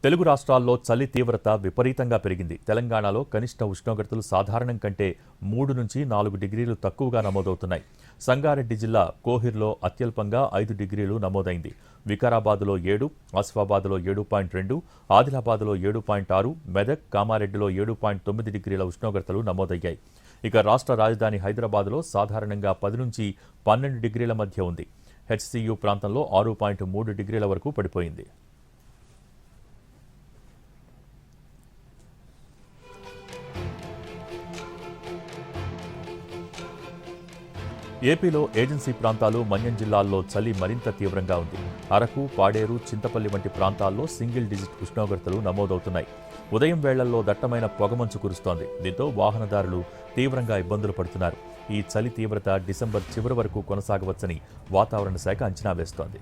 తెలుగు రాష్ట్రాల్లో చలి తీవ్రత విపరీతంగా పెరిగింది. తెలంగాణలో కనిష్ట ఉష్ణోగ్రతలు సాధారణం కంటే 3 నుంచి 4 డిగ్రీలు తక్కువగా నమోదవుతున్నాయి. సంగారెడ్డి జిల్లా కోహిర్లో అత్యల్పంగా 5 డిగ్రీలు నమోదైంది. వికారాబాద్లో 7, ఆసిఫాబాద్లో 7.2, ఆదిలాబాద్లో 7.6, మెదక్, కామారెడ్డిలో 7.9 డిగ్రీల ఉష్ణోగ్రతలు నమోదయ్యాయి. ఇక రాష్ట్ర రాజధాని హైదరాబాద్లో సాధారణంగా 10 నుంచి 12 డిగ్రీల మధ్య ఉంది. హెచ్సియు ప్రాంతంలో 6.3 డిగ్రీల వరకు పడిపోయింది. ఏపీలో ఏజెన్సీ ప్రాంతాలు, మన్యం జిల్లాల్లో చలి మరింత తీవ్రంగా ఉంది. అరకు, పాడేరు, చింతపల్లి వంటి ప్రాంతాల్లో సింగిల్ డిజిట్ ఉష్ణోగ్రతలు నమోదవుతున్నాయి. ఉదయం వేళ్లలో దట్టమైన పొగమంచు కురుస్తోంది. దీంతో వాహనదారులు తీవ్రంగా ఇబ్బందులు పడుతున్నారు. ఈ చలి తీవ్రత డిసెంబర్ చివరి వరకు కొనసాగవచ్చని వాతావరణ శాఖ అంచనా వేస్తోంది.